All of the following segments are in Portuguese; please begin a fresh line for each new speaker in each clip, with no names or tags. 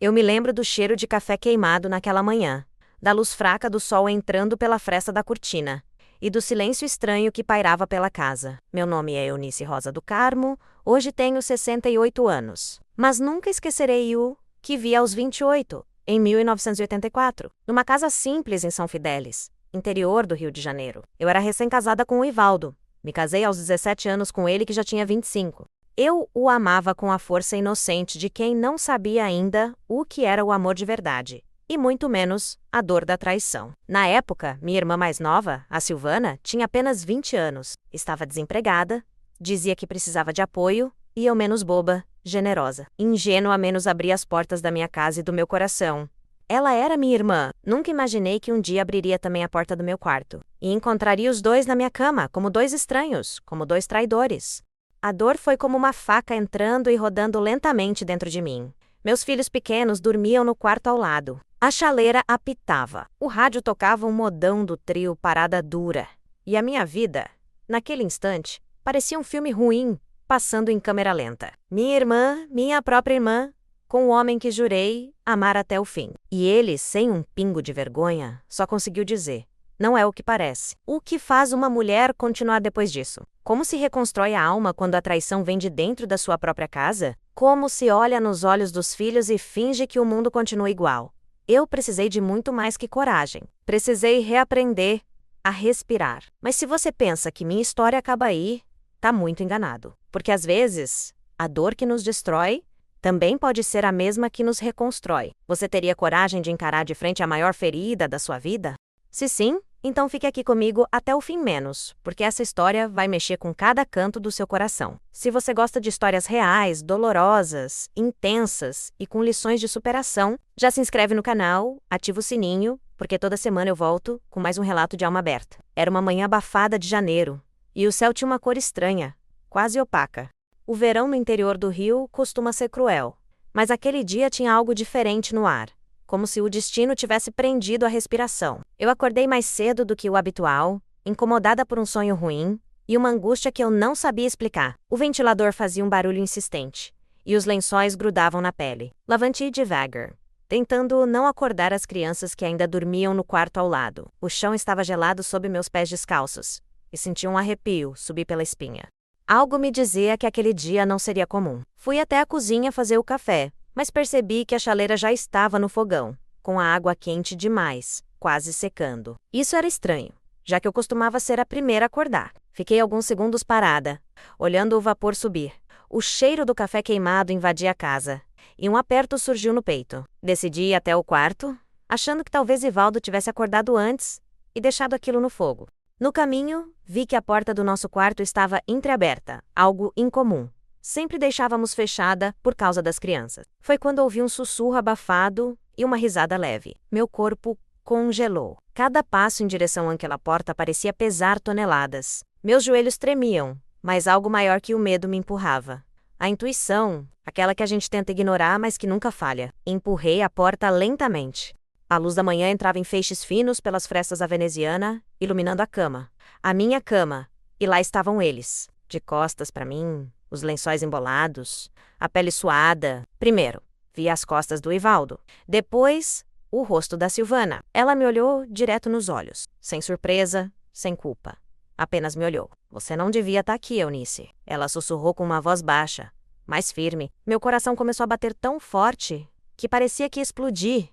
Eu me lembro do cheiro de café queimado naquela manhã, da luz fraca do sol entrando pela fresta da cortina, e do silêncio estranho que pairava pela casa. Meu nome é Eunice Rosa do Carmo, hoje tenho 68 anos. Mas nunca esquecerei o que vi aos 28, em 1984, numa casa simples em São Fidélis, interior do Rio de Janeiro. Eu era recém-casada com o Ivaldo. Me casei aos 17 anos com ele, que já tinha 25. Eu o amava com a força inocente de quem não sabia ainda o que era o amor de verdade, e muito menos a dor da traição. Na época, minha irmã mais nova, a Silvana, tinha apenas 20 anos, estava desempregada, dizia que precisava de apoio, e eu menos boba, generosa, ingênua, menos abria as portas da minha casa e do meu coração. Ela era minha irmã. Nunca imaginei que um dia abriria também a porta do meu quarto, e encontraria os dois na minha cama, como dois estranhos, como dois traidores. A dor foi como uma faca entrando e rodando lentamente dentro de mim. Meus filhos pequenos dormiam no quarto ao lado. A chaleira apitava. O rádio tocava um modão do trio Parada Dura. E a minha vida, naquele instante, parecia um filme ruim, passando em câmera lenta. Minha irmã, minha própria irmã, com o homem que jurei amar até o fim. E ele, sem um pingo de vergonha, só conseguiu dizer: não é o que parece. O que faz uma mulher continuar depois disso? Como se reconstrói a alma quando a traição vem de dentro da sua própria casa? Como se olha nos olhos dos filhos e finge que o mundo continua igual? Eu precisei de muito mais que coragem. Precisei reaprender a respirar. Mas se você pensa que minha história acaba aí, tá muito enganado. Porque às vezes, a dor que nos destrói também pode ser a mesma que nos reconstrói. Você teria coragem de encarar de frente a maior ferida da sua vida? Se sim, então fique aqui comigo até o fim menos, porque essa história vai mexer com cada canto do seu coração. Se você gosta de histórias reais, dolorosas, intensas e com lições de superação, já se inscreve no canal, ativa o sininho, porque toda semana eu volto com mais um relato de alma aberta. Era uma manhã abafada de janeiro, e o céu tinha uma cor estranha, quase opaca. O verão no interior do Rio costuma ser cruel, mas aquele dia tinha algo diferente no ar, como se o destino tivesse prendido a respiração. Eu acordei mais cedo do que o habitual, incomodada por um sonho ruim e uma angústia que eu não sabia explicar. O ventilador fazia um barulho insistente, e os lençóis grudavam na pele. Levantei devagar, tentando não acordar as crianças que ainda dormiam no quarto ao lado. O chão estava gelado sob meus pés descalços, e senti um arrepio subir pela espinha. Algo me dizia que aquele dia não seria comum. Fui até a cozinha fazer o café, mas percebi que a chaleira já estava no fogão, com a água quente demais, quase secando. Isso era estranho, já que eu costumava ser a primeira a acordar. Fiquei alguns segundos parada, olhando o vapor subir. O cheiro do café queimado invadia a casa, e um aperto surgiu no peito. Decidi ir até o quarto, achando que talvez Ivaldo tivesse acordado antes e deixado aquilo no fogo. No caminho, vi que a porta do nosso quarto estava entreaberta, algo incomum. Sempre deixávamos fechada por causa das crianças. Foi quando ouvi um sussurro abafado e uma risada leve. Meu corpo congelou. Cada passo em direção àquela porta parecia pesar toneladas. Meus joelhos tremiam, mas algo maior que o medo me empurrava. A intuição, aquela que a gente tenta ignorar, mas que nunca falha. Empurrei a porta lentamente. A luz da manhã entrava em feixes finos pelas frestas da veneziana, iluminando a cama. A minha cama. E lá estavam eles, de costas para mim, os lençóis embolados, a pele suada. Primeiro, vi as costas do Ivaldo. Depois, o rosto da Silvana. Ela me olhou direto nos olhos, sem surpresa, sem culpa. Apenas me olhou. Você não devia estar aqui, Eunice. Ela sussurrou com uma voz baixa, mais firme. Meu coração começou a bater tão forte que parecia que ia explodir.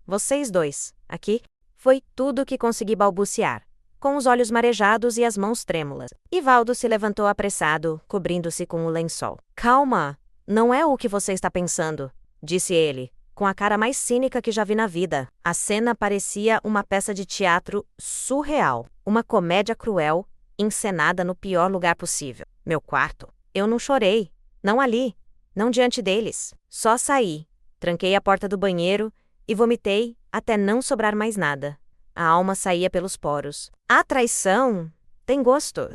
Vocês dois, aqui? Foi tudo que consegui balbuciar, com os olhos marejados e as mãos trêmulas. Ivaldo se levantou apressado, cobrindo-se com o lençol. Calma, não é o que você está pensando, disse ele, com a cara mais cínica que já vi na vida. A cena parecia uma peça de teatro surreal, uma comédia cruel, encenada no pior lugar possível. Meu quarto. Eu não chorei, não ali, não diante deles. Só saí, tranquei a porta do banheiro e vomitei até não sobrar mais nada. A alma saía pelos poros. A traição tem gosto.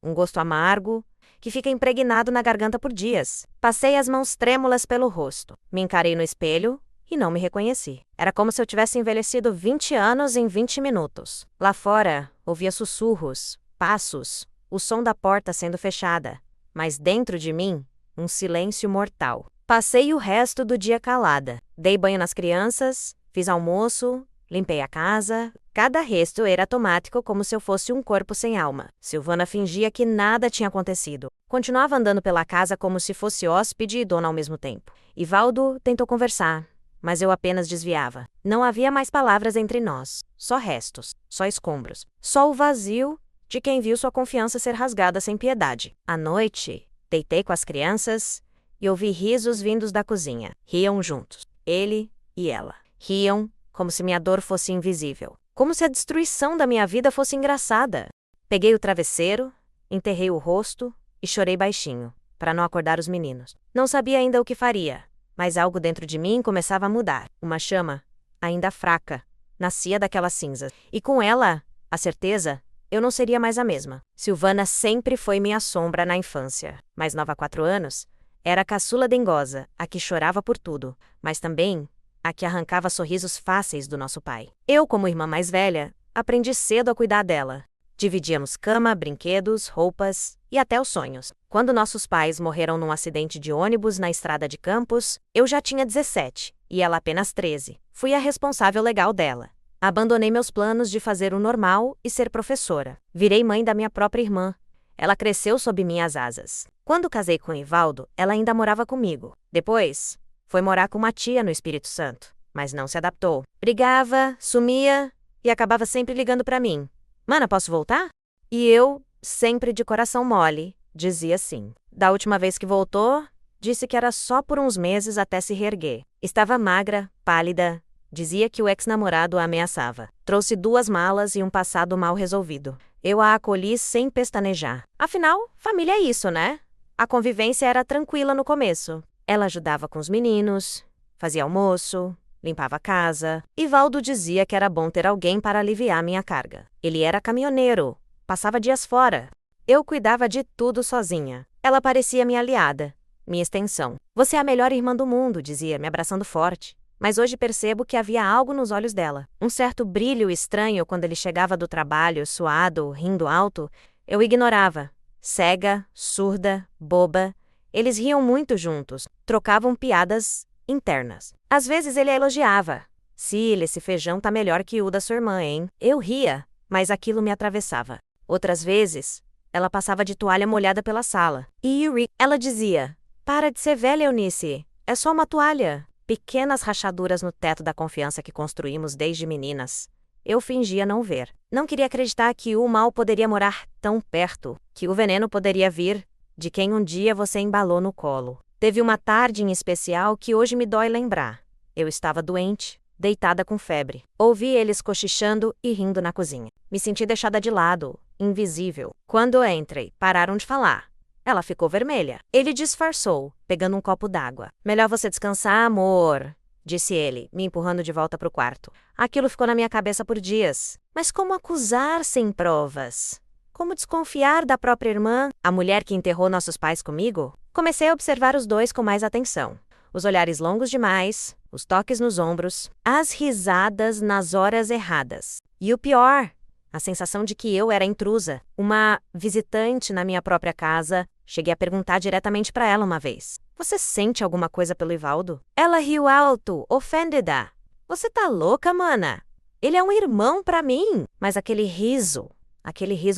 Um gosto amargo, que fica impregnado na garganta por dias. Passei as mãos trêmulas pelo rosto. Me encarei no espelho e não me reconheci. Era como se eu tivesse envelhecido 20 anos em 20 minutos. Lá fora, ouvia sussurros, passos, o som da porta sendo fechada. Mas dentro de mim, um silêncio mortal. Passei o resto do dia calada. Dei banho nas crianças, fiz almoço, limpei a casa. Cada resto era automático, como se eu fosse um corpo sem alma. Silvana fingia que nada tinha acontecido. Continuava andando pela casa como se fosse hóspede e dona ao mesmo tempo. Ivaldo tentou conversar, mas eu apenas desviava. Não havia mais palavras entre nós. Só restos, só escombros. Só o vazio de quem viu sua confiança ser rasgada sem piedade. À noite, deitei com as crianças e ouvi risos vindos da cozinha. Riam juntos. Ele e ela. Riam como se minha dor fosse invisível. Como se a destruição da minha vida fosse engraçada. Peguei o travesseiro, enterrei o rosto e chorei baixinho, para não acordar os meninos. Não sabia ainda o que faria, mas algo dentro de mim começava a mudar. Uma chama, ainda fraca, nascia daquelas cinzas. E com ela, a certeza, eu não seria mais a mesma. Silvana sempre foi minha sombra na infância. Mais nova há 4 anos, era a caçula dengosa, a que chorava por tudo, mas também a que arrancava sorrisos fáceis do nosso pai. Eu, como irmã mais velha, aprendi cedo a cuidar dela. Dividíamos cama, brinquedos, roupas e até os sonhos. Quando nossos pais morreram num acidente de ônibus na estrada de Campos, eu já tinha 17 e ela apenas 13. Fui a responsável legal dela. Abandonei meus planos de fazer o normal e ser professora. Virei mãe da minha própria irmã. Ela cresceu sob minhas asas. Quando casei com Ivaldo, ela ainda morava comigo. Depois, foi morar com uma tia no Espírito Santo, mas não se adaptou. Brigava, sumia e acabava sempre ligando pra mim. Mana, posso voltar? E eu, sempre de coração mole, dizia sim. Da última vez que voltou, disse que era só por uns meses até se reerguer. Estava magra, pálida, dizia que o ex-namorado a ameaçava. Trouxe 2 malas e um passado mal resolvido. Eu a acolhi sem pestanejar. Afinal, família é isso, né? A convivência era tranquila no começo. Ela ajudava com os meninos, fazia almoço, limpava a casa. Ivaldo dizia que era bom ter alguém para aliviar minha carga. Ele era caminhoneiro, passava dias fora. Eu cuidava de tudo sozinha. Ela parecia minha aliada, minha extensão. Você é a melhor irmã do mundo, dizia, me abraçando forte. Mas hoje percebo que havia algo nos olhos dela. Um certo brilho estranho quando ele chegava do trabalho, suado, rindo alto. Eu ignorava. Cega, surda, boba. Eles riam muito juntos, trocavam piadas internas. Às vezes ele a elogiava. Cília, esse feijão tá melhor que o da sua irmã, hein? Eu ria, mas aquilo me atravessava. Outras vezes, ela passava de toalha molhada pela sala. Yuri, ela dizia, para de ser velha, Eunice. É só uma toalha. Pequenas rachaduras no teto da confiança que construímos desde meninas. Eu fingia não ver. Não queria acreditar que o mal poderia morar tão perto, que o veneno poderia vir de quem um dia você embalou no colo. Teve uma tarde em especial que hoje me dói lembrar. Eu estava doente, deitada com febre. Ouvi eles cochichando e rindo na cozinha. Me senti deixada de lado, invisível. Quando entrei, pararam de falar. Ela ficou vermelha. Ele disfarçou, pegando um copo d'água. Melhor você descansar, amor, disse ele, me empurrando de volta para o quarto. Aquilo ficou na minha cabeça por dias. Mas como acusar sem provas? Como desconfiar da própria irmã, a mulher que enterrou nossos pais comigo? Comecei a observar os dois com mais atenção. Os olhares longos demais, os toques nos ombros, as risadas nas horas erradas. E o pior, a sensação de que eu era intrusa, uma visitante na minha própria casa. Cheguei a perguntar diretamente para ela uma vez. Você sente alguma coisa pelo Ivaldo? Ela riu alto, ofendida. Você tá louca, mana? Ele é um irmão para mim. Mas aquele riso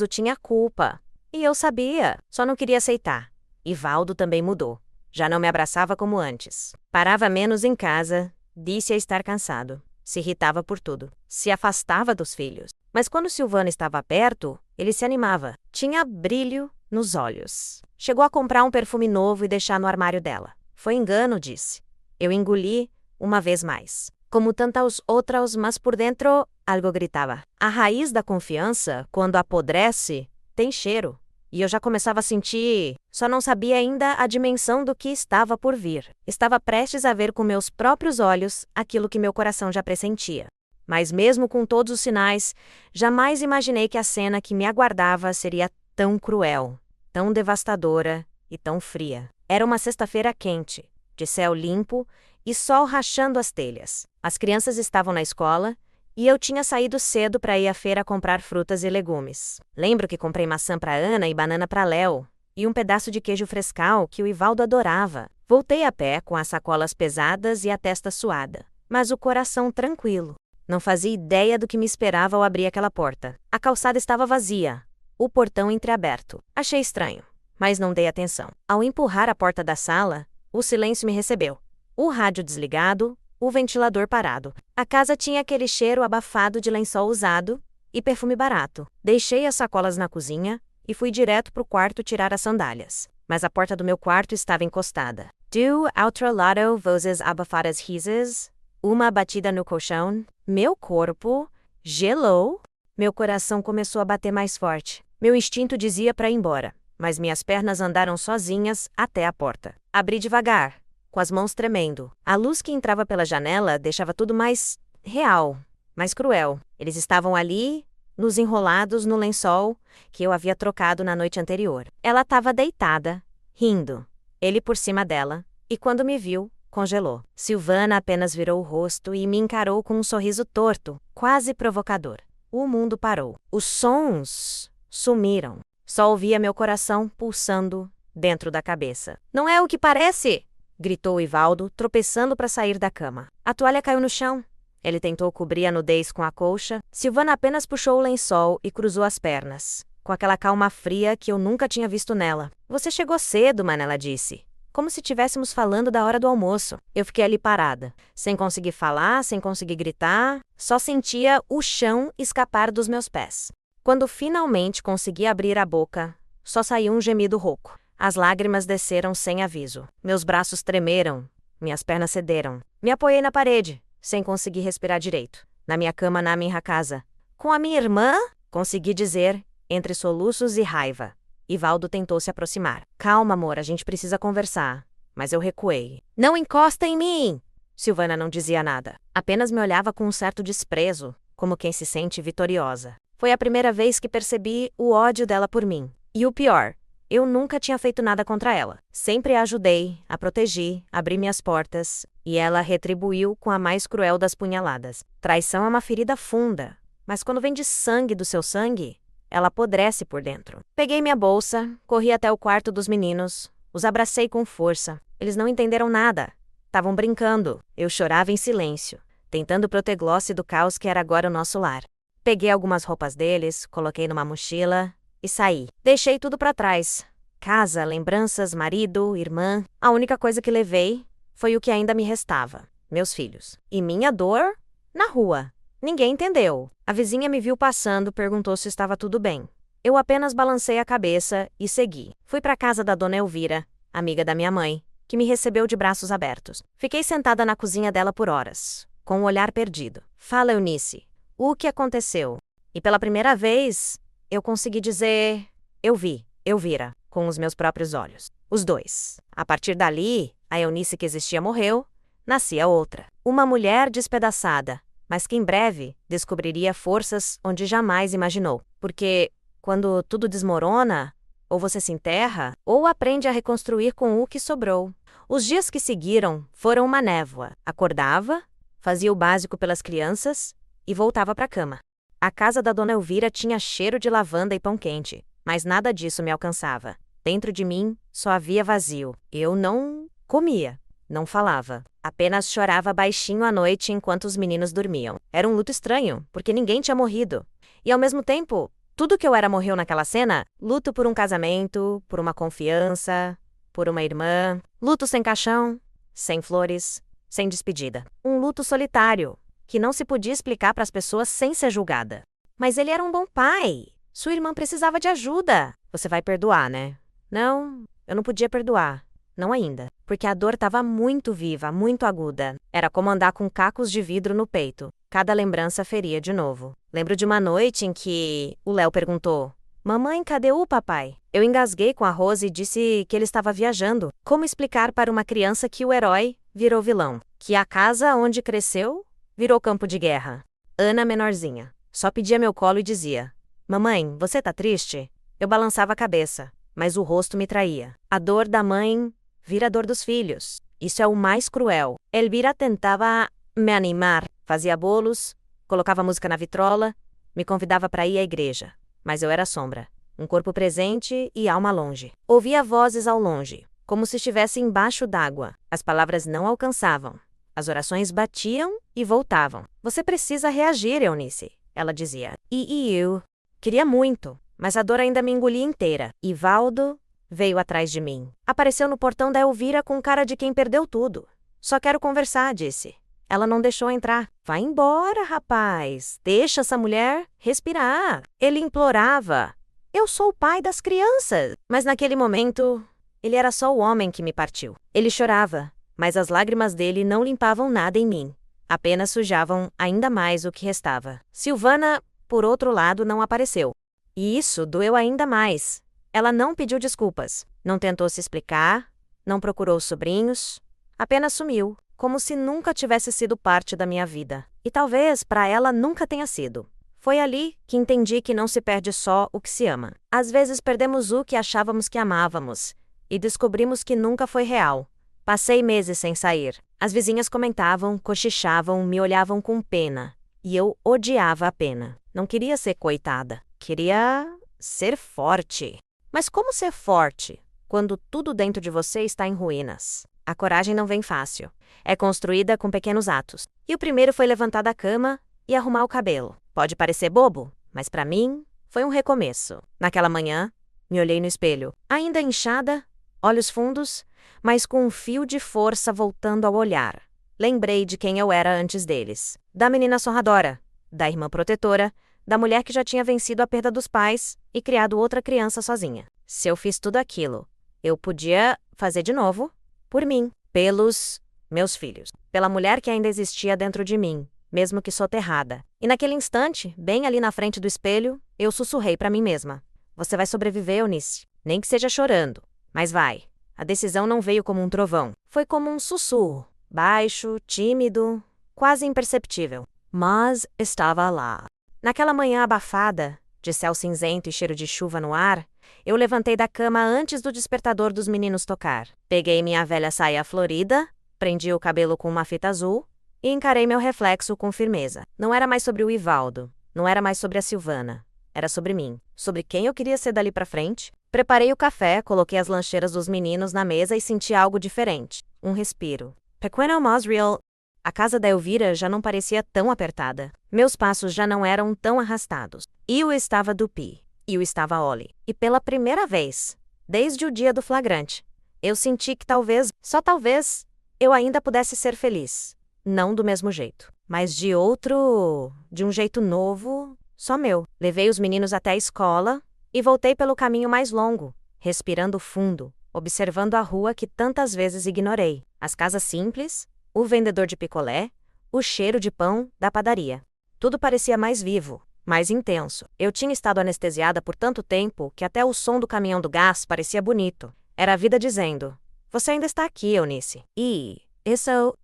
tinha culpa. E eu sabia, só não queria aceitar. Ivaldo também mudou. Já não me abraçava como antes. Parava menos em casa, disse a estar cansado. Se irritava por tudo. Se afastava dos filhos. Mas quando Silvana estava perto, ele se animava. Tinha brilho nos olhos. Chegou a comprar um perfume novo e deixar no armário dela. Foi engano, disse. Eu engoli uma vez mais. Como tantas outras, mas por dentro, algo gritava. A raiz da confiança, quando apodrece, tem cheiro. E eu já começava a sentir, só não sabia ainda a dimensão do que estava por vir. Estava prestes a ver com meus próprios olhos aquilo que meu coração já pressentia. Mas mesmo com todos os sinais, jamais imaginei que a cena que me aguardava seria tão cruel, tão devastadora e tão fria. Era uma sexta-feira quente, de céu limpo e sol rachando as telhas. As crianças estavam na escola e eu tinha saído cedo para ir à feira comprar frutas e legumes. Lembro que comprei maçã para Ana e banana para Léo. e um pedaço de queijo frescal que o Ivaldo adorava. Voltei a pé com as sacolas pesadas e a testa suada, mas o coração tranquilo. Não fazia ideia do que me esperava ao abrir aquela porta. A calçada estava vazia, o portão entreaberto. Achei estranho, mas não dei atenção. Ao empurrar a porta da sala, o silêncio me recebeu. O rádio desligado, o ventilador parado. A casa tinha aquele cheiro abafado de lençol usado e perfume barato. Deixei as sacolas na cozinha e fui direto para o quarto tirar as sandálias. Mas a porta do meu quarto estava encostada. Do outro lado, vozes abafadas rises, uma batida no colchão. Meu corpo gelou. Meu coração começou a bater mais forte. Meu instinto dizia para ir embora, mas minhas pernas andaram sozinhas até a porta. Abri devagar, com as mãos tremendo. A luz que entrava pela janela deixava tudo mais real, mais cruel. Eles estavam ali, nos enrolados no lençol que eu havia trocado na noite anterior. Ela estava deitada, rindo. Ele por cima dela, e quando me viu, congelou. Silvana apenas virou o rosto e me encarou com um sorriso torto, quase provocador. O mundo parou. Os sons sumiram. Só ouvia meu coração pulsando dentro da cabeça. Não é o que parece! Gritou Ivaldo, tropeçando para sair da cama. A toalha caiu no chão. Ele tentou cobrir a nudez com a colcha. Silvana apenas puxou o lençol e cruzou as pernas, com aquela calma fria que eu nunca tinha visto nela. Você chegou cedo, Manela disse. Como se estivéssemos falando da hora do almoço. Eu fiquei ali parada, sem conseguir falar, sem conseguir gritar, só sentia o chão escapar dos meus pés. Quando finalmente consegui abrir a boca, só saiu um gemido rouco. As lágrimas desceram sem aviso. Meus braços tremeram, minhas pernas cederam. Me apoiei na parede, sem conseguir respirar direito. Na minha cama na minha casa. Com a minha irmã? Consegui dizer, entre soluços e raiva. Ivaldo tentou se aproximar. Calma, amor, a gente precisa conversar. Mas eu recuei. Não encosta em mim! Silvana não dizia nada. Apenas me olhava com um certo desprezo, como quem se sente vitoriosa. Foi a primeira vez que percebi o ódio dela por mim. E o pior, eu nunca tinha feito nada contra ela. Sempre a ajudei, a protegi, abri minhas portas, e ela retribuiu com a mais cruel das punhaladas. Traição é uma ferida funda, mas quando vem de sangue do seu sangue, ela apodrece por dentro. Peguei minha bolsa, corri até o quarto dos meninos, os abracei com força. Eles não entenderam nada. Estavam brincando. Eu chorava em silêncio, tentando proteger-se do caos que era agora o nosso lar. Peguei algumas roupas deles, coloquei numa mochila e saí. Deixei tudo para trás. Casa, lembranças, marido, irmã. A única coisa que levei foi o que ainda me restava. Meus filhos. E minha dor? Na rua. Ninguém entendeu. A vizinha me viu passando, perguntou se estava tudo bem. Eu apenas balancei a cabeça e segui. Fui para a casa da dona Elvira, amiga da minha mãe, que me recebeu de braços abertos. Fiquei sentada na cozinha dela por horas, com o olhar perdido. Fala, Eunice, o que aconteceu? E pela primeira vez, eu consegui dizer... Eu vi, Elvira, com os meus próprios olhos. Os dois. A partir dali, a Eunice que existia morreu, nascia outra. Uma mulher despedaçada, mas que em breve descobriria forças onde jamais imaginou. Porque, quando tudo desmorona, ou você se enterra, ou aprende a reconstruir com o que sobrou. Os dias que seguiram foram uma névoa. Acordava, fazia o básico pelas crianças e voltava para a cama. A casa da dona Elvira tinha cheiro de lavanda e pão quente, mas nada disso me alcançava. Dentro de mim, só havia vazio. Eu não comia. Não falava. Apenas chorava baixinho à noite enquanto os meninos dormiam. Era um luto estranho, porque ninguém tinha morrido. E ao mesmo tempo, tudo que eu era morreu naquela cena. Luto por um casamento, por uma confiança, por uma irmã. Luto sem caixão, sem flores, sem despedida. Um luto solitário, que não se podia explicar para as pessoas sem ser julgada. Mas ele era um bom pai. Sua irmã precisava de ajuda. Você vai perdoar, né? Não, eu não podia perdoar. Não ainda, porque a dor estava muito viva, muito aguda. Era como andar com cacos de vidro no peito. Cada lembrança feria de novo. Lembro de uma noite em que o Léo perguntou: Mamãe, cadê o papai? Eu engasguei com a Rose e disse que ele estava viajando. Como explicar para uma criança que o herói virou vilão? Que a casa onde cresceu virou campo de guerra? Ana, menorzinha, só pedia meu colo e dizia: Mamãe, você tá triste? Eu balançava a cabeça, mas o rosto me traía. A dor da mãe vira a dor dos filhos. Isso é o mais cruel. Elvira tentava me animar, fazia bolos, colocava música na vitrola, me convidava para ir à igreja. Mas eu era sombra. um corpo presente e alma longe. Ouvia vozes ao longe, como se estivesse embaixo d'água. As palavras não alcançavam. As orações batiam e voltavam. Você precisa reagir, Eunice, ela dizia. E eu queria muito, mas a dor ainda me engolia inteira. Ivaldo veio atrás de mim. Apareceu no portão da Elvira com cara de quem perdeu tudo. Só quero conversar, disse. Ela não deixou entrar. Vai embora, rapaz. Deixa essa mulher respirar. Ele implorava. Eu sou o pai das crianças. Mas naquele momento, ele era só o homem que me partiu. Ele chorava, mas as lágrimas dele não limpavam nada em mim. Apenas sujavam ainda mais o que restava. Silvana, por outro lado, não apareceu. E isso doeu ainda mais. Ela não pediu desculpas. Não tentou se explicar. Não procurou os sobrinhos. Apenas sumiu, como se nunca tivesse sido parte da minha vida. E talvez para ela nunca tenha sido. Foi ali que entendi que não se perde só o que se ama. Às vezes perdemos o que achávamos que amávamos. E descobrimos que nunca foi real. Passei meses sem sair. As vizinhas comentavam, cochichavam, me olhavam com pena. E eu odiava a pena. Não queria ser coitada. Queria ser forte. Mas como ser forte quando tudo dentro de você está em ruínas? A coragem não vem fácil. É construída com pequenos atos. E o primeiro foi levantar da cama e arrumar o cabelo. Pode parecer bobo, mas para mim foi um recomeço. Naquela manhã, me olhei no espelho. Ainda inchada, olhos fundos, mas com um fio de força voltando ao olhar. Lembrei de quem eu era antes deles. Da menina sorradora, da irmã protetora, da mulher que já tinha vencido a perda dos pais e criado outra criança sozinha. Se eu fiz tudo aquilo, eu podia fazer de novo, por mim, pelos meus filhos, pela mulher que ainda existia dentro de mim, mesmo que soterrada. E naquele instante, bem ali na frente do espelho, eu sussurrei para mim mesma. Você vai sobreviver, Eunice, nem que seja chorando, mas vai. A decisão não veio como um trovão, foi como um sussurro, baixo, tímido, quase imperceptível, mas estava lá. Naquela manhã abafada, de céu cinzento e cheiro de chuva no ar, eu levantei da cama antes do despertador dos meninos tocar. Peguei minha velha saia florida, prendi o cabelo com uma fita azul e encarei meu reflexo com firmeza. Não era mais sobre o Ivaldo, não era mais sobre a Silvana. Era sobre mim, sobre quem eu queria ser dali pra frente. Preparei o café, coloquei as lancheiras dos meninos na mesa e senti algo diferente. Um respiro. Pequeno Mosriel. A casa da Elvira já não parecia tão apertada. Meus passos já não eram tão arrastados. Eu estava Dupi. Eu estava Ollie. E pela primeira vez, desde o dia do flagrante, eu senti que talvez, só talvez, eu ainda pudesse ser feliz. Não do mesmo jeito, mas de um jeito novo, só meu. Levei os meninos até a escola e voltei pelo caminho mais longo, respirando fundo, observando a rua que tantas vezes ignorei. As casas simples, o vendedor de picolé, o cheiro de pão da padaria. Tudo parecia mais vivo, mais intenso. Eu tinha estado anestesiada por tanto tempo que até o som do caminhão do gás parecia bonito. Era a vida dizendo, você ainda está aqui, Eunice.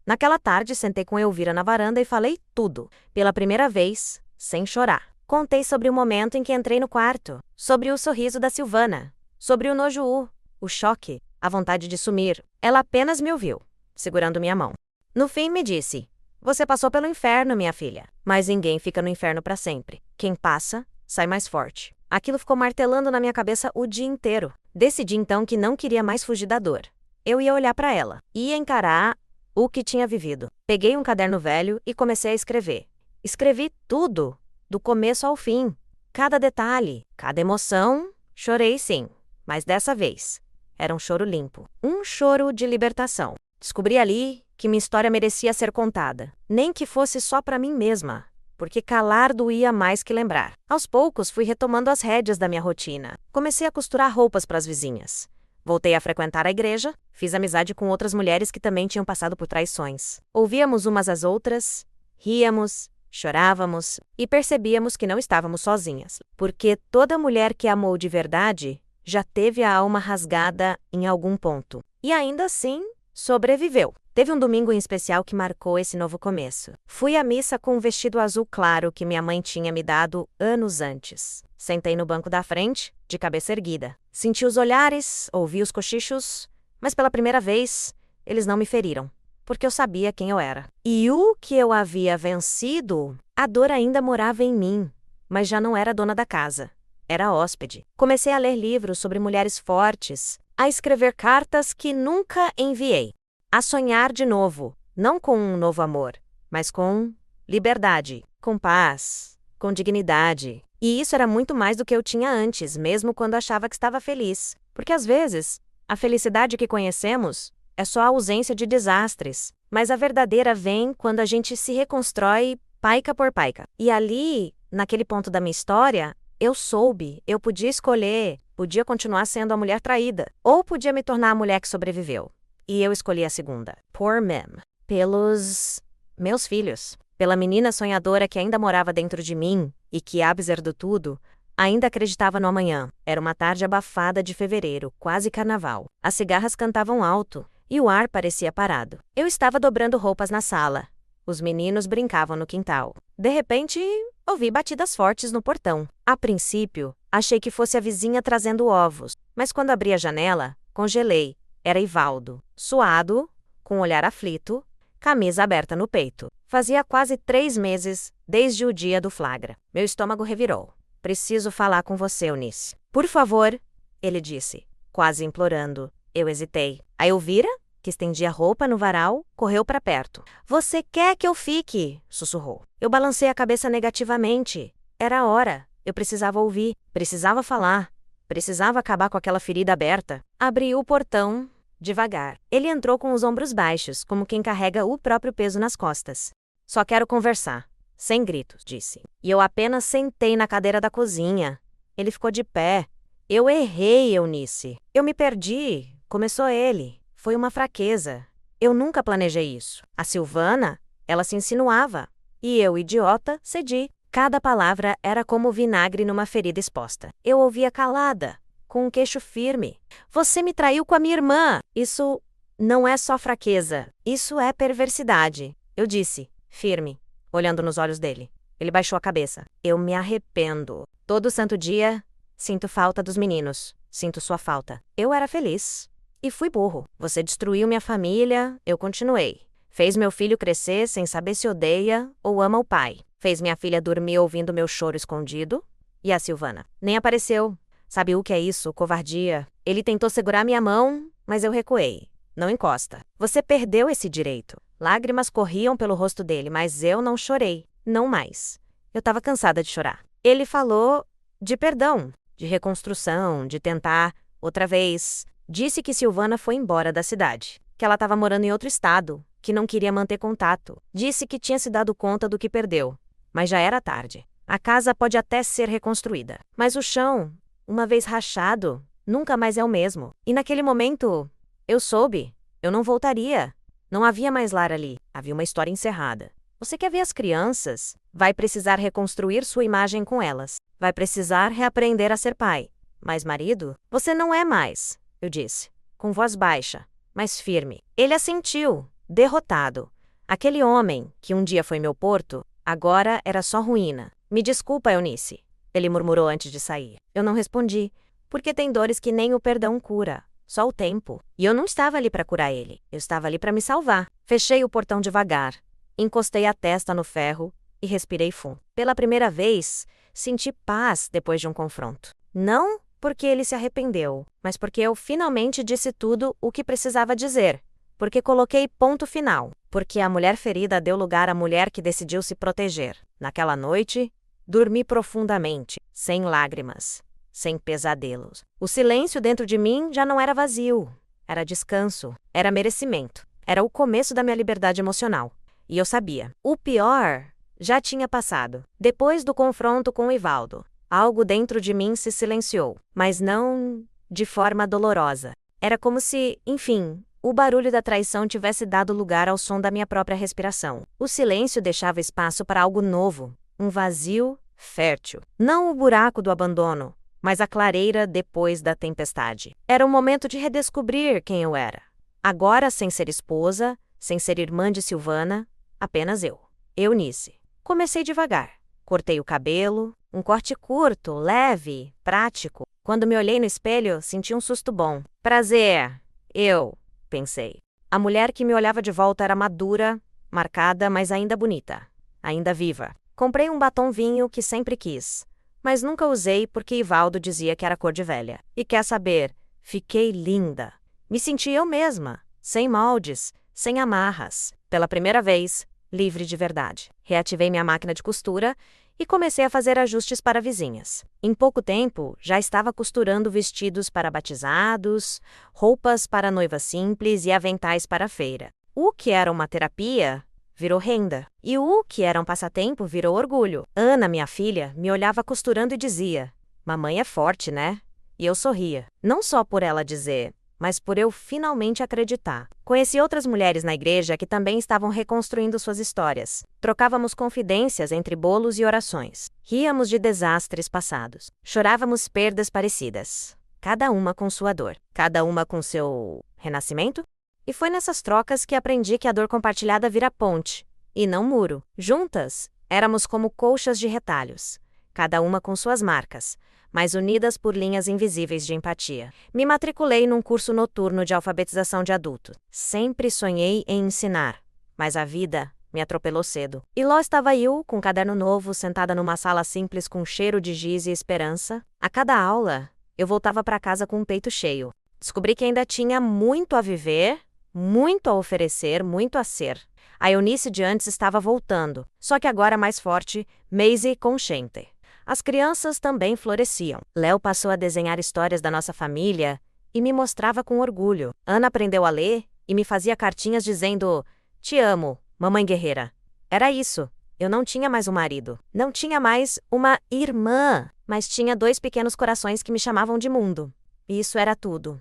Naquela tarde sentei com Elvira na varanda e falei tudo, pela primeira vez, sem chorar. Contei sobre o momento em que entrei no quarto, sobre o sorriso da Silvana, sobre o nojo, o choque, a vontade de sumir. Ela apenas me ouviu, segurando minha mão. No fim me disse, você passou pelo inferno, minha filha, mas ninguém fica no inferno para sempre. Quem passa, sai mais forte. Aquilo ficou martelando na minha cabeça o dia inteiro. Decidi então que não queria mais fugir da dor. Eu ia olhar para ela, ia encarar o que tinha vivido. Peguei um caderno velho e comecei a escrever. Escrevi tudo, do começo ao fim. Cada detalhe, cada emoção. Chorei sim, mas dessa vez era um choro limpo. Um choro de libertação. Descobri ali que minha história merecia ser contada, nem que fosse só para mim mesma, porque calar doía mais que lembrar. Aos poucos fui retomando as rédeas da minha rotina. Comecei a costurar roupas para as vizinhas. Voltei a frequentar a igreja, fiz amizade com outras mulheres que também tinham passado por traições. Ouvíamos umas às outras, ríamos, chorávamos e percebíamos que não estávamos sozinhas, porque toda mulher que amou de verdade já teve a alma rasgada em algum ponto. E ainda assim, sobreviveu. Teve um domingo em especial que marcou esse novo começo. Fui à missa com um vestido azul claro que minha mãe tinha me dado anos antes. Sentei no banco da frente, de cabeça erguida. Senti os olhares, ouvi os cochichos, mas pela primeira vez, eles não me feriram, porque eu sabia quem eu era. E o que eu havia vencido, a dor ainda morava em mim, mas já não era dona da casa. Era hóspede. Comecei a ler livros sobre mulheres fortes, a escrever cartas que nunca enviei, a sonhar de novo, não com um novo amor, mas com liberdade, com paz, com dignidade. E isso era muito mais do que eu tinha antes, mesmo quando achava que estava feliz. Porque às vezes, a felicidade que conhecemos é só a ausência de desastres. Mas a verdadeira vem quando a gente se reconstrói paica por paica. E ali, naquele ponto da minha história, eu podia escolher, podia continuar sendo a mulher traída, ou podia me tornar a mulher que sobreviveu. E eu escolhi a segunda. Poor Mem. Pelos meus filhos. Pela menina sonhadora que ainda morava dentro de mim e que, apesar do tudo, ainda acreditava no amanhã. Era uma tarde abafada de fevereiro, quase carnaval. As cigarras cantavam alto e o ar parecia parado. Eu estava dobrando roupas na sala. Os meninos brincavam no quintal. De repente, ouvi batidas fortes no portão. A princípio, achei que fosse a vizinha trazendo ovos, mas quando abri a janela, congelei. Era Ivaldo, suado, com um olhar aflito, camisa aberta no peito. Fazia quase 3 meses, desde o dia do flagra. Meu estômago revirou. Preciso falar com você, Eunice. Por favor, ele disse, quase implorando. Eu hesitei. A Elvira, que estendia roupa no varal, correu para perto. Você quer que eu fique? Sussurrou. Eu balancei a cabeça negativamente. Era a hora. Eu precisava ouvir. Precisava falar. Precisava acabar com aquela ferida aberta. Abri o portão, devagar. Ele entrou com os ombros baixos, como quem carrega o próprio peso nas costas. Só quero conversar. Sem gritos, disse. E eu apenas sentei na cadeira da cozinha. Ele ficou de pé. Eu errei, Eunice. Eu me perdi. Começou ele. Foi uma fraqueza. Eu nunca planejei isso. A Silvana, ela se insinuava. E eu, idiota, cedi. Cada palavra era como vinagre numa ferida exposta. Eu ouvia calada, com um queixo firme. Você me traiu com a minha irmã. Isso não é só fraqueza. Isso é perversidade. Eu disse, firme, olhando nos olhos dele. Ele baixou a cabeça. Eu me arrependo. Todo santo dia, sinto falta dos meninos. Sinto sua falta. Eu era feliz. E fui burro. Você destruiu minha família, eu continuei. Fez meu filho crescer sem saber se odeia ou ama o pai. Fez minha filha dormir ouvindo meu choro escondido. E a Silvana? Nem apareceu. Sabe o que é isso? Covardia. Ele tentou segurar minha mão, mas eu recuei. Não encosta. Você perdeu esse direito. Lágrimas corriam pelo rosto dele, mas eu não chorei. Não mais. Eu estava cansada de chorar. Ele falou de perdão, de reconstrução, de tentar, outra vez. Disse que Silvana foi embora da cidade, que ela estava morando em outro estado, que não queria manter contato. Disse que tinha se dado conta do que perdeu. Mas já era tarde. A casa pode até ser reconstruída, mas o chão, uma vez rachado, nunca mais é o mesmo. E naquele momento, eu soube. Eu não voltaria. Não havia mais lar ali. Havia uma história encerrada. Você quer ver as crianças? Vai precisar reconstruir sua imagem com elas. Vai precisar reaprender a ser pai. Mas marido? Você não é mais, eu disse, com voz baixa, mas firme. Ele assentiu, derrotado. Aquele homem, que um dia foi meu porto, agora era só ruína. Me desculpa, Eunice, ele murmurou antes de sair. Eu não respondi, porque tem dores que nem o perdão cura. Só o tempo. E eu não estava ali para curar ele. Eu estava ali para me salvar. Fechei o portão devagar. Encostei a testa no ferro e respirei fundo. Pela primeira vez, senti paz depois de um confronto. Não porque ele se arrependeu, mas porque eu finalmente disse tudo o que precisava dizer. Porque coloquei ponto final. Porque a mulher ferida deu lugar à mulher que decidiu se proteger. Naquela noite, dormi profundamente, sem lágrimas, sem pesadelos. O silêncio dentro de mim já não era vazio. Era descanso, era merecimento. Era o começo da minha liberdade emocional. E eu sabia. O pior já tinha passado. Depois do confronto com o Ivaldo, algo dentro de mim se silenciou, mas não de forma dolorosa. Era como se, enfim, o barulho da traição tivesse dado lugar ao som da minha própria respiração. O silêncio deixava espaço para algo novo, um vazio fértil. Não o buraco do abandono, mas a clareira depois da tempestade. Era um momento de redescobrir quem eu era. Agora, sem ser esposa, sem ser irmã de Silvana, apenas eu, Eunice. Comecei devagar. Cortei o cabelo, um corte curto, leve, prático. Quando me olhei no espelho, senti um susto bom. Prazer, eu, pensei. A mulher que me olhava de volta era madura, marcada, mas ainda bonita, ainda viva. Comprei um batom vinho que sempre quis. mas nunca usei porque Ivaldo dizia que era cor de velha. E quer saber? Fiquei linda. Me senti eu mesma, sem moldes, sem amarras. Pela primeira vez, livre de verdade. Reativei minha máquina de costura e comecei a fazer ajustes para vizinhas. Em pouco tempo, já estava costurando vestidos para batizados, roupas para noiva simples e aventais para a feira. O que era uma terapia virou renda. E o que era um passatempo virou orgulho. Ana, minha filha, me olhava costurando e dizia: "Mamãe é forte, né?" E eu sorria. Não só por ela dizer, mas por eu finalmente acreditar. Conheci outras mulheres na igreja que também estavam reconstruindo suas histórias. Trocávamos confidências entre bolos e orações. Ríamos de desastres passados. Chorávamos perdas parecidas. Cada uma com sua dor. Cada uma com seu renascimento. E foi nessas trocas que aprendi que a dor compartilhada vira ponte, e não muro. Juntas, éramos como colchas de retalhos, cada uma com suas marcas, mas unidas por linhas invisíveis de empatia. Me matriculei num curso noturno de alfabetização de adulto. Sempre sonhei em ensinar, mas a vida me atropelou cedo. E lá estava eu, com um caderno novo, sentada numa sala simples com cheiro de giz e esperança. A cada aula, eu voltava para casa com um peito cheio. Descobri que ainda tinha muito a viver, muito a oferecer, muito a ser. A Eunice de antes estava voltando, só que agora mais forte, Maisie e consciente. As crianças também floresciam. Léo passou a desenhar histórias da nossa família e me mostrava com orgulho. Ana aprendeu a ler e me fazia cartinhas dizendo: "Te amo, mamãe guerreira." Era isso. Eu não tinha mais um marido. Não tinha mais uma irmã, mas tinha 2 pequenos corações que me chamavam de mundo. E isso era tudo.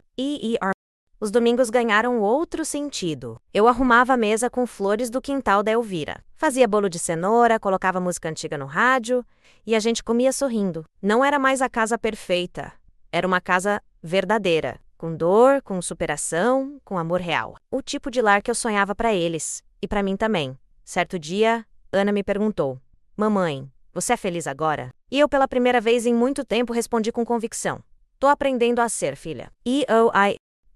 Os domingos ganharam outro sentido. Eu arrumava a mesa com flores do quintal da Elvira. Fazia bolo de cenoura, colocava música antiga no rádio e a gente comia sorrindo. Não era mais a casa perfeita. Era uma casa verdadeira, com dor, com superação, com amor real. O tipo de lar que eu sonhava para eles e para mim também. Certo dia, Ana me perguntou: "Mamãe, você é feliz agora?" E eu pela primeira vez em muito tempo respondi com convicção: "Tô aprendendo a ser, filha."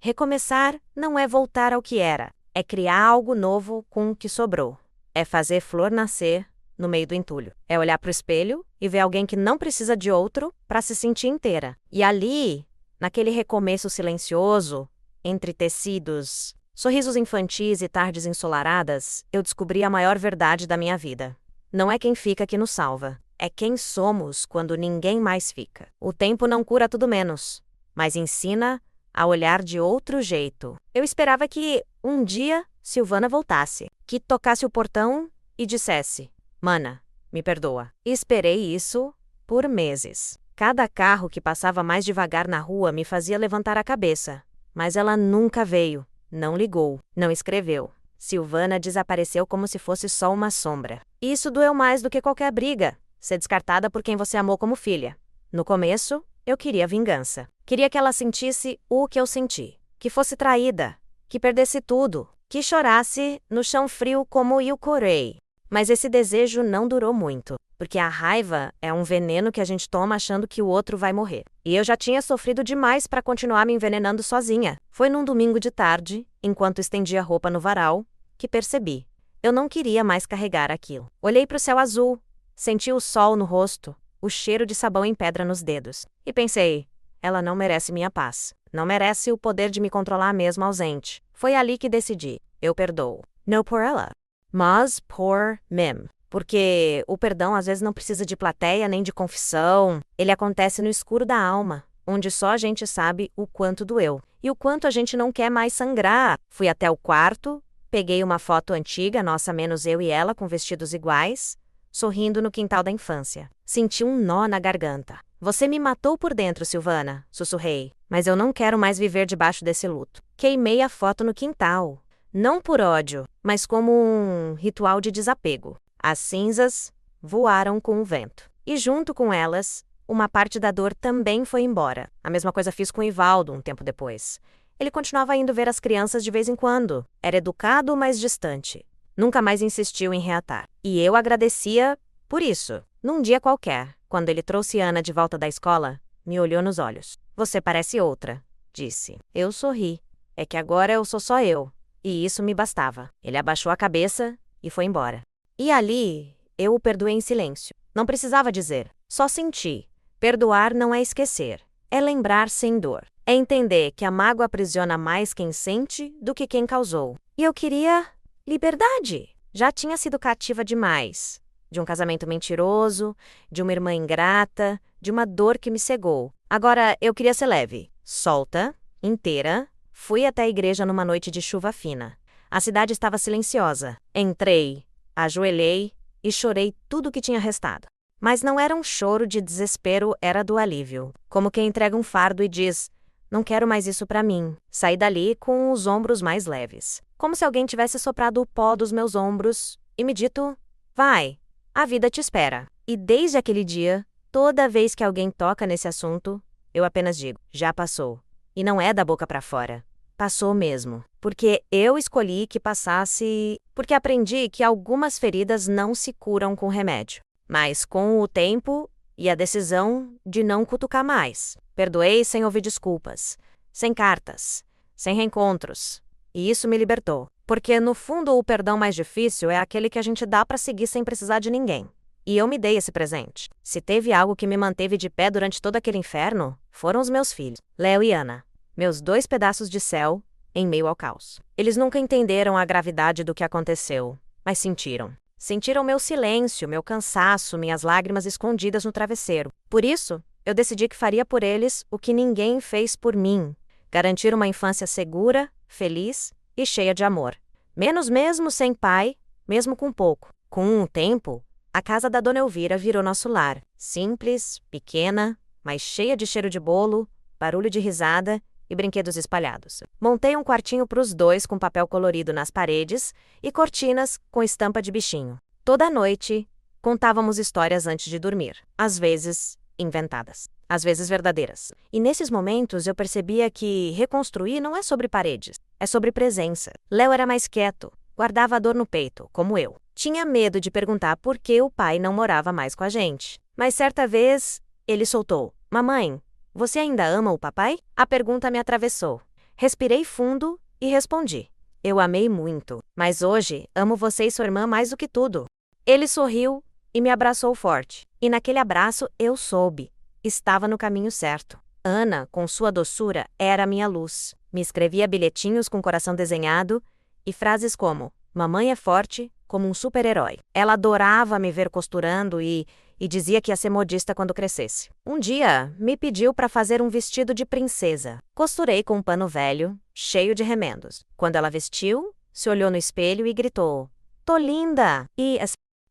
Recomeçar não é voltar ao que era, é criar algo novo com o que sobrou. É fazer flor nascer no meio do entulho. É olhar para o espelho e ver alguém que não precisa de outro para se sentir inteira. E ali, naquele recomeço silencioso, entre tecidos, sorrisos infantis e tardes ensolaradas, eu descobri a maior verdade da minha vida. Não é quem fica que nos salva, é quem somos quando ninguém mais fica. O tempo não cura tudo menos, mas ensina a olhar de outro jeito. Eu esperava que, um dia, Silvana voltasse, que tocasse o portão e dissesse: "Mana, me perdoa." E esperei isso por meses. Cada carro que passava mais devagar na rua me fazia levantar a cabeça. Mas ela nunca veio, não ligou, não escreveu. Silvana desapareceu como se fosse só uma sombra. Isso doeu mais do que qualquer briga, ser descartada por quem você amou como filha. No começo, eu queria vingança. Queria que ela sentisse o que eu senti. Que fosse traída. Que perdesse tudo. Que chorasse no chão frio como eu chorei. Mas esse desejo não durou muito. Porque a raiva é um veneno que a gente toma achando que o outro vai morrer. E eu já tinha sofrido demais para continuar me envenenando sozinha. Foi num domingo de tarde, enquanto estendia a roupa no varal, que percebi. Eu não queria mais carregar aquilo. Olhei para o céu azul. Senti o sol no rosto. O cheiro de sabão em pedra nos dedos. E pensei: ela não merece minha paz. Não merece o poder de me controlar mesmo ausente. Foi ali que decidi: eu perdoo. Não por ela, mas por mim. Porque o perdão às vezes não precisa de plateia nem de confissão. Ele acontece no escuro da alma, onde só a gente sabe o quanto doeu. E o quanto a gente não quer mais sangrar. Fui até o quarto, peguei uma foto antiga, nossa menos eu e ela com vestidos iguais, sorrindo no quintal da infância. Senti um nó na garganta. Você me matou por dentro, Silvana, sussurrei. Mas eu não quero mais viver debaixo desse luto. Queimei a foto no quintal. Não por ódio, mas como um ritual de desapego. As cinzas voaram com o vento. E junto com elas, uma parte da dor também foi embora. A mesma coisa fiz com Ivaldo um tempo depois. Ele continuava indo ver as crianças de vez em quando. Era educado, mas distante. Nunca mais insistiu em reatar. E eu agradecia por isso. Num dia qualquer, quando ele trouxe Ana de volta da escola, me olhou nos olhos. Você parece outra, disse. Eu sorri. É que agora eu sou só eu. E isso me bastava. Ele abaixou a cabeça e foi embora. E ali, eu o perdoei em silêncio. Não precisava dizer, só senti. Perdoar não é esquecer, é lembrar sem dor. É entender que a mágoa aprisiona mais quem sente do que quem causou. E eu queria liberdade. Já tinha sido cativa demais. De um casamento mentiroso, de uma irmã ingrata, de uma dor que me cegou. Agora eu queria ser leve, solta, inteira. Fui até a igreja numa noite de chuva fina. A cidade estava silenciosa. Entrei, ajoelhei e chorei tudo o que tinha restado. Mas não era um choro de desespero, era do alívio. Como quem entrega um fardo e diz: não quero mais isso pra mim. Saí dali com os ombros mais leves. Como se alguém tivesse soprado o pó dos meus ombros e me dito: vai, a vida te espera. E desde aquele dia, toda vez que alguém toca nesse assunto, eu apenas digo: já passou. E não é da boca pra fora. Passou mesmo. Porque eu escolhi que passasse. Porque aprendi que algumas feridas não se curam com remédio. Mas com o tempo e a decisão de não cutucar mais. Perdoei sem ouvir desculpas, sem cartas, sem reencontros. E isso me libertou. Porque no fundo o perdão mais difícil é aquele que a gente dá pra seguir sem precisar de ninguém. E eu me dei esse presente. Se teve algo que me manteve de pé durante todo aquele inferno, foram os meus filhos, Léo e Ana. Meus 2 pedaços de céu em meio ao caos. Eles nunca entenderam a gravidade do que aconteceu, mas sentiram. Sentiram meu silêncio, meu cansaço, minhas lágrimas escondidas no travesseiro. Por isso, eu decidi que faria por eles o que ninguém fez por mim. Garantir uma infância segura, feliz e cheia de amor. Menos mesmo sem pai, mesmo com pouco. Com o tempo, a casa da Dona Elvira virou nosso lar. Simples, pequena, mas cheia de cheiro de bolo, barulho de risada e brinquedos espalhados. Montei um quartinho para os 2 com papel colorido nas paredes e cortinas com estampa de bichinho. Toda noite, contávamos histórias antes de dormir. Às vezes, inventadas. Às vezes verdadeiras. E nesses momentos eu percebia que reconstruir não é sobre paredes, é sobre presença. Léo era mais quieto, guardava a dor no peito, como eu. Tinha medo de perguntar por que o pai não morava mais com a gente. Mas certa vez, ele soltou: mamãe, você ainda ama o papai? A pergunta me atravessou. Respirei fundo e respondi: eu amei muito, mas hoje amo você e sua irmã mais do que tudo. Ele sorriu e me abraçou forte. E naquele abraço eu soube. Estava no caminho certo. Ana, com sua doçura, era minha luz. Me escrevia bilhetinhos com coração desenhado e frases como: mamãe é forte, como um super-herói. Ela adorava me ver costurando e dizia que ia ser modista quando crescesse. Um dia, me pediu para fazer um vestido de princesa. Costurei com um pano velho, cheio de remendos. Quando ela vestiu, se olhou no espelho e gritou: tô linda!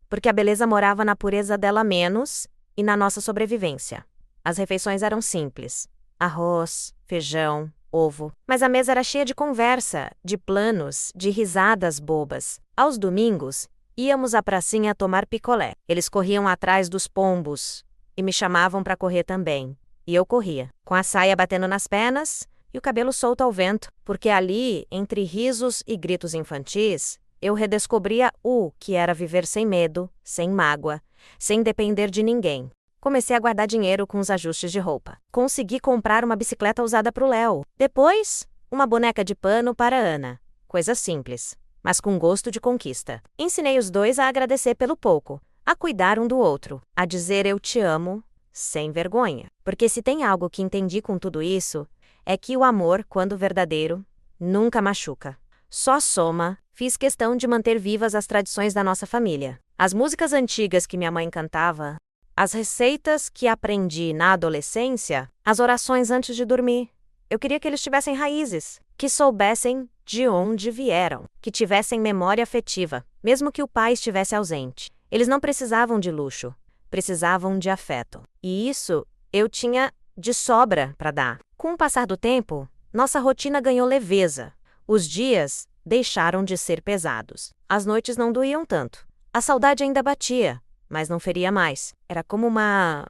Porque a beleza morava na pureza dela menos e na nossa sobrevivência. As refeições eram simples: arroz, feijão, ovo. Mas a mesa era cheia de conversa, de planos, de risadas bobas. Aos domingos, íamos à pracinha tomar picolé. Eles corriam atrás dos pombos e me chamavam para correr também. E eu corria, com a saia batendo nas pernas e o cabelo solto ao vento, porque ali, entre risos e gritos infantis, eu redescobria o que era viver sem medo, sem mágoa, sem depender de ninguém. Comecei a guardar dinheiro com os ajustes de roupa. Consegui comprar uma bicicleta usada para o Léo. Depois, uma boneca de pano para a Ana. Coisa simples, mas com gosto de conquista. Ensinei os 2 a agradecer pelo pouco, a cuidar um do outro, a dizer eu te amo, sem vergonha. Porque se tem algo que entendi com tudo isso, é que o amor, quando verdadeiro, nunca machuca. Só soma. Fiz questão de manter vivas as tradições da nossa família. As músicas antigas que minha mãe cantava, as receitas que aprendi na adolescência, as orações antes de dormir. Eu queria que eles tivessem raízes, que soubessem de onde vieram, que tivessem memória afetiva, mesmo que o pai estivesse ausente. Eles não precisavam de luxo, precisavam de afeto. E isso eu tinha de sobra para dar. Com o passar do tempo, nossa rotina ganhou leveza. Os dias deixaram de ser pesados. As noites não doíam tanto. A saudade ainda batia, mas não feria mais. Era como uma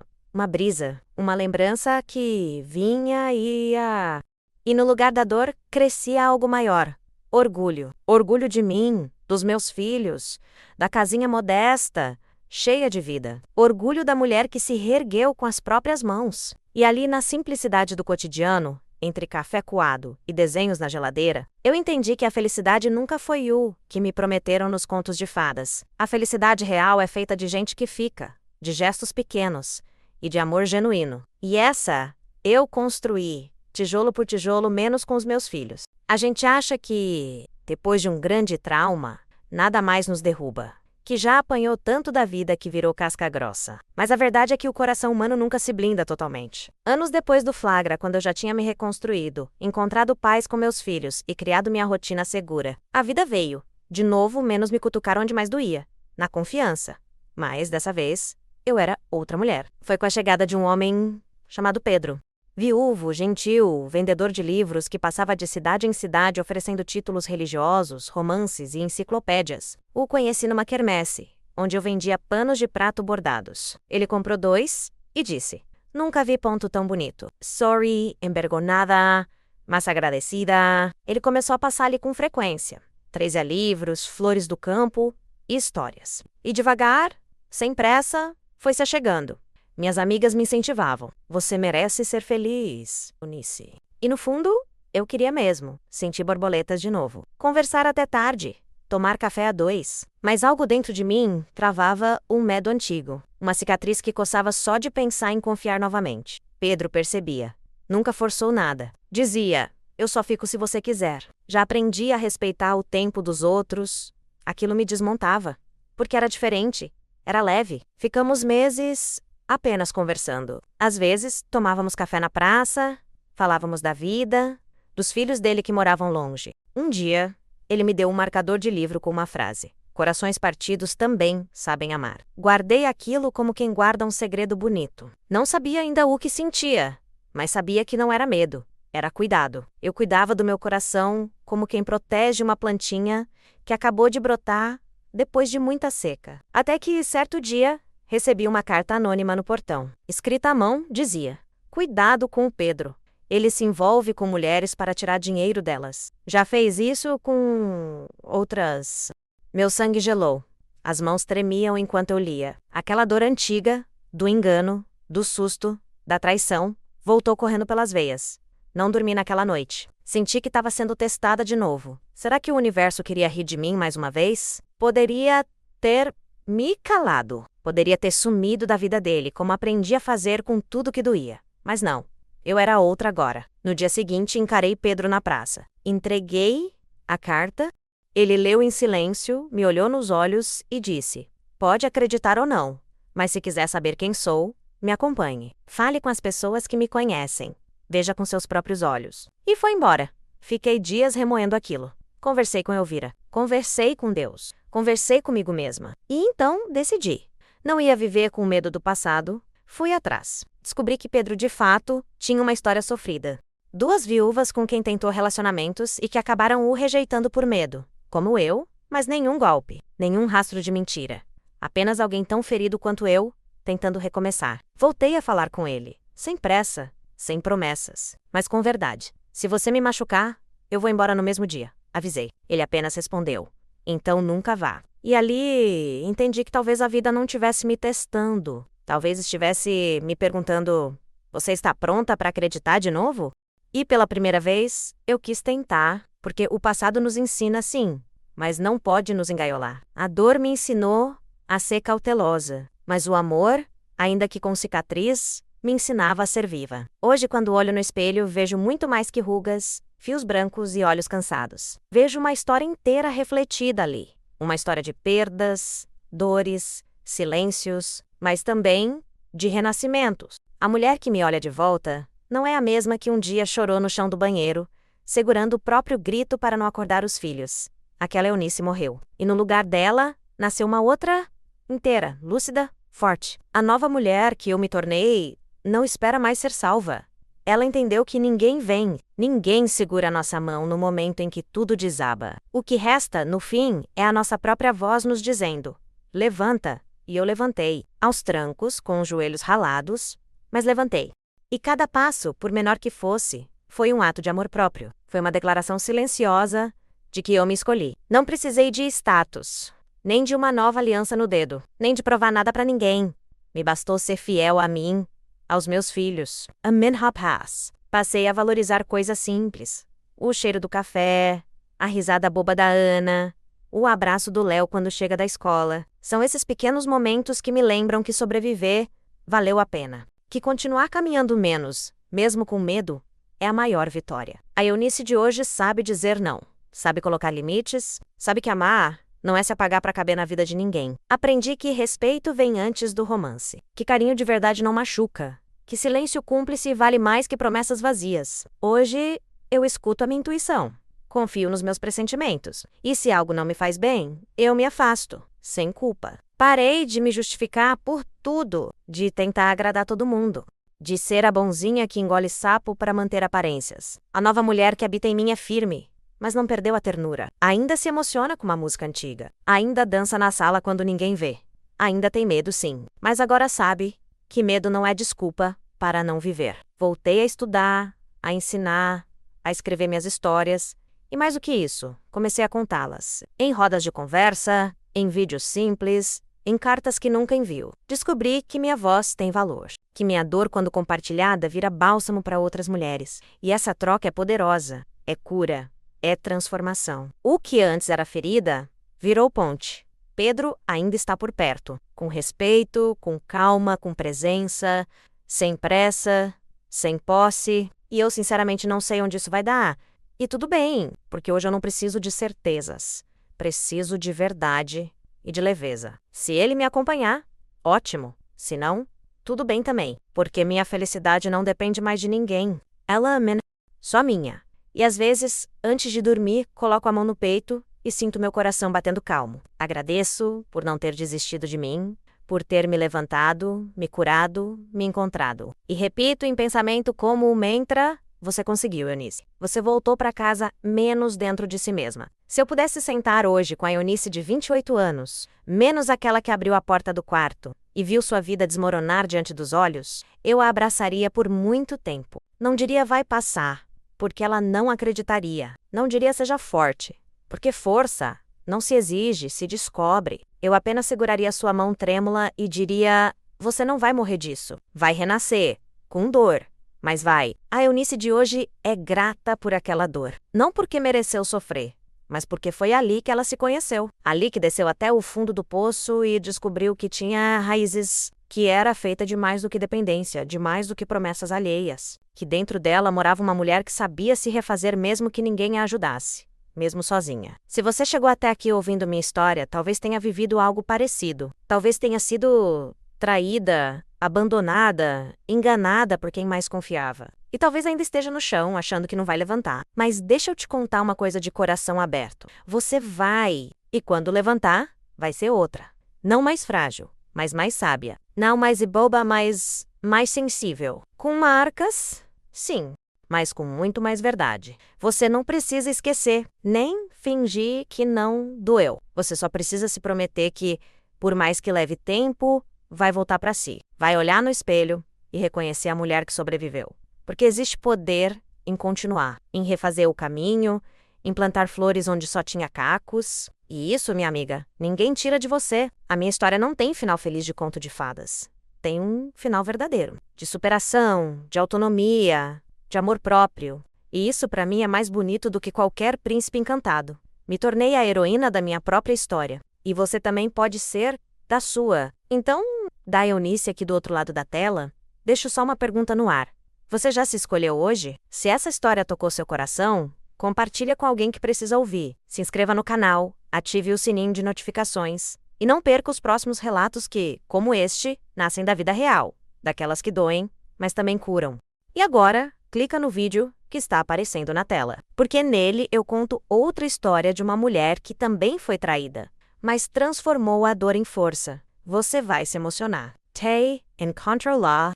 brisa, uma lembrança que vinha e ia. E no lugar da dor, crescia algo maior. Orgulho. Orgulho de mim, dos meus filhos, da casinha modesta, cheia de vida. Orgulho da mulher que se reergueu com as próprias mãos. E ali na simplicidade do cotidiano, entre café coado e desenhos na geladeira, eu entendi que a felicidade nunca foi o que me prometeram nos contos de fadas. A felicidade real é feita de gente que fica, de gestos pequenos, e de amor genuíno. E essa, eu construí, tijolo por tijolo, menos com os meus filhos. A gente acha que, depois de um grande trauma, nada mais nos derruba. Que já apanhou tanto da vida que virou casca grossa. Mas a verdade é que o coração humano nunca se blinda totalmente. Anos depois do flagra, quando eu já tinha me reconstruído, encontrado paz com meus filhos e criado minha rotina segura, a vida veio. De novo, menos me cutucar onde mais doía. Na confiança. Mas, dessa vez, eu era outra mulher. Foi com a chegada de um homem chamado Pedro. Viúvo, gentil, vendedor de livros que passava de cidade em cidade oferecendo títulos religiosos, romances e enciclopédias. O conheci numa quermesse, onde eu vendia panos de prato bordados. Ele comprou 2 e disse: "Nunca vi ponto tão bonito. Sorry, envergonada, mas agradecida." Ele começou a passar ali com frequência. Trazia livros, flores do campo e histórias. E devagar, sem pressa, foi se achegando. Minhas amigas me incentivavam. "Você merece ser feliz, Eunice." E no fundo, eu queria mesmo. Sentir borboletas de novo. Conversar até tarde. Tomar café a 2. Mas algo dentro de mim travava um medo antigo. Uma cicatriz que coçava só de pensar em confiar novamente. Pedro percebia. Nunca forçou nada. Dizia: "Eu só fico se você quiser." Já aprendi a respeitar o tempo dos outros. Aquilo me desmontava. Porque era diferente. Era leve. Ficamos meses apenas conversando. Às vezes, tomávamos café na praça, falávamos da vida, dos filhos dele que moravam longe. Um dia, ele me deu um marcador de livro com uma frase: "Corações partidos também sabem amar." Guardei aquilo como quem guarda um segredo bonito. Não sabia ainda o que sentia, mas sabia que não era medo, era cuidado. Eu cuidava do meu coração como quem protege uma plantinha que acabou de brotar depois de muita seca. Até que, certo dia, recebi uma carta anônima no portão. Escrita à mão, dizia: "Cuidado com o Pedro. Ele se envolve com mulheres para tirar dinheiro delas. Já fez isso com outras." Meu sangue gelou. As mãos tremiam enquanto eu lia. Aquela dor antiga, do engano, do susto, da traição, voltou correndo pelas veias. Não dormi naquela noite. Senti que estava sendo testada de novo. Será que o universo queria rir de mim mais uma vez? Poderia ter me calado. Poderia ter sumido da vida dele, como aprendi a fazer com tudo que doía. Mas não. Eu era outra agora. No dia seguinte, encarei Pedro na praça. Entreguei a carta. Ele leu em silêncio, me olhou nos olhos e disse: "Pode acreditar ou não, mas se quiser saber quem sou, me acompanhe. Fale com as pessoas que me conhecem. Veja com seus próprios olhos." E foi embora. Fiquei dias remoendo aquilo. Conversei com Elvira. Conversei com Deus. Conversei comigo mesma. E então decidi. Não ia viver com medo do passado. Fui atrás. Descobri que Pedro, de fato, tinha uma história sofrida. 2 viúvas com quem tentou relacionamentos e que acabaram o rejeitando por medo. Como eu, mas nenhum golpe. Nenhum rastro de mentira. Apenas alguém tão ferido quanto eu, tentando recomeçar. Voltei a falar com ele. Sem pressa. Sem promessas. Mas com verdade. "Se você me machucar, eu vou embora no mesmo dia." Avisei. Ele apenas respondeu: "Então nunca vá." E ali entendi que talvez a vida não estivesse me testando. Talvez estivesse me perguntando: "Você está pronta para acreditar de novo?" E pela primeira vez, eu quis tentar, porque o passado nos ensina sim, mas não pode nos engaiolar. A dor me ensinou a ser cautelosa, mas o amor, ainda que com cicatriz, me ensinava a ser viva. Hoje, quando olho no espelho, vejo muito mais que rugas, fios brancos e olhos cansados. Vejo uma história inteira refletida ali. Uma história de perdas, dores, silêncios, mas também de renascimentos. A mulher que me olha de volta não é a mesma que um dia chorou no chão do banheiro, segurando o próprio grito para não acordar os filhos. Aquela Eunice morreu. E no lugar dela, nasceu uma outra, inteira, lúcida, forte. A nova mulher que eu me tornei não espera mais ser salva. Ela entendeu que ninguém segura a nossa mão no momento em que tudo desaba. O que resta, no fim, é a nossa própria voz nos dizendo: "Levanta." E eu levantei, aos trancos, com os joelhos ralados, mas levantei. E cada passo, por menor que fosse, foi um ato de amor próprio. Foi uma declaração silenciosa de que eu me escolhi. Não precisei de status, nem de uma nova aliança no dedo, nem de provar nada pra ninguém. Me bastou ser fiel a mim, aos meus filhos. A minha paz. Passei a valorizar coisas simples. O cheiro do café, a risada boba da Ana, o abraço do Léo quando chega da escola. São esses pequenos momentos que me lembram que sobreviver valeu a pena. que continuar caminhando menos, mesmo com medo, é a maior vitória. A Eunice de hoje sabe dizer não, sabe colocar limites, sabe que amar não é se apagar para caber na vida de ninguém. Aprendi que respeito vem antes do romance, que carinho de verdade não machuca, que silêncio cúmplice vale mais que promessas vazias. Hoje, eu escuto a minha intuição, confio nos meus pressentimentos, e se algo não me faz bem, eu me afasto, sem culpa. Parei de me justificar por tudo, de tentar agradar todo mundo, de ser a bonzinha que engole sapo para manter aparências. A nova mulher que habita em mim é firme, mas não perdeu a ternura. Ainda se emociona com uma música antiga. Ainda dança na sala quando ninguém vê. Ainda tem medo, sim. Mas agora sabe que medo não é desculpa para não viver. Voltei a estudar, a ensinar, a escrever minhas histórias. E mais do que isso, comecei a contá-las. Em rodas de conversa, em vídeos simples, em cartas que nunca envio. Descobri que minha voz tem valor. Que minha dor, quando compartilhada, vira bálsamo para outras mulheres. E essa troca é poderosa. É cura. É transformação. O que antes era ferida, virou ponte. Pedro ainda está por perto, com respeito, com calma, com presença, sem pressa, sem posse, e eu sinceramente não sei onde isso vai dar. E tudo bem, porque hoje eu não preciso de certezas. Preciso de verdade e de leveza. Se ele me acompanhar, ótimo. Se não, tudo bem também, porque minha felicidade não depende mais de ninguém. Ela é só minha. E às vezes, antes de dormir, coloco a mão no peito e sinto meu coração batendo calmo. Agradeço por não ter desistido de mim, por ter me levantado, me curado, me encontrado. E repito em pensamento como um mantra: você conseguiu, Eunice. Você voltou para casa menos dentro de si mesma. Se eu pudesse sentar hoje com a Eunice de 28 anos, menos aquela que abriu a porta do quarto e viu sua vida desmoronar diante dos olhos, eu a abraçaria por muito tempo. Não diria vai passar, porque ela não acreditaria. Não diria seja forte, porque força não se exige, se descobre. Eu apenas seguraria sua mão trêmula e diria: você não vai morrer disso. Vai renascer, com dor, mas vai. A Eunice de hoje é grata por aquela dor. Não porque mereceu sofrer, mas porque foi ali que ela se conheceu. Ali que desceu até o fundo do poço e descobriu que tinha raízes, que era feita de mais do que dependência, de mais do que promessas alheias. Que dentro dela morava uma mulher que sabia se refazer mesmo que ninguém a ajudasse, mesmo sozinha. Se você chegou até aqui ouvindo minha história, talvez tenha vivido algo parecido. Talvez tenha sido traída, abandonada, enganada por quem mais confiava. E talvez ainda esteja no chão, achando que não vai levantar. Mas deixa eu te contar uma coisa de coração aberto. Você vai, e quando levantar, vai ser outra. Não mais frágil, mas mais sábia. Não mais boba, mas mais sensível. Com marcas, sim, mas com muito mais verdade. Você não precisa esquecer, nem fingir que não doeu. Você só precisa se prometer que, por mais que leve tempo, vai voltar para si. Vai olhar no espelho e reconhecer a mulher que sobreviveu. Porque existe poder em continuar, em refazer o caminho, em plantar flores onde só tinha cacos. E isso, minha amiga, ninguém tira de você. A minha história não tem final feliz de conto de fadas. Tem um final verdadeiro, de superação, de autonomia, de amor próprio. E isso para mim é mais bonito do que qualquer príncipe encantado. Me tornei a heroína da minha própria história. E você também pode ser da sua. Então, da Eunice aqui do outro lado da tela, deixo só uma pergunta no ar. Você já se escolheu hoje? Se essa história tocou seu coração, compartilha com alguém que precisa ouvir. Se inscreva no canal, ative o sininho de notificações. E não perca os próximos relatos que, como este, nascem da vida real, daquelas que doem, mas também curam. E agora, clica no vídeo que está aparecendo na tela, porque nele eu conto outra história de uma mulher que também foi traída, mas transformou a dor em força. Você vai se emocionar. Tay and Control Law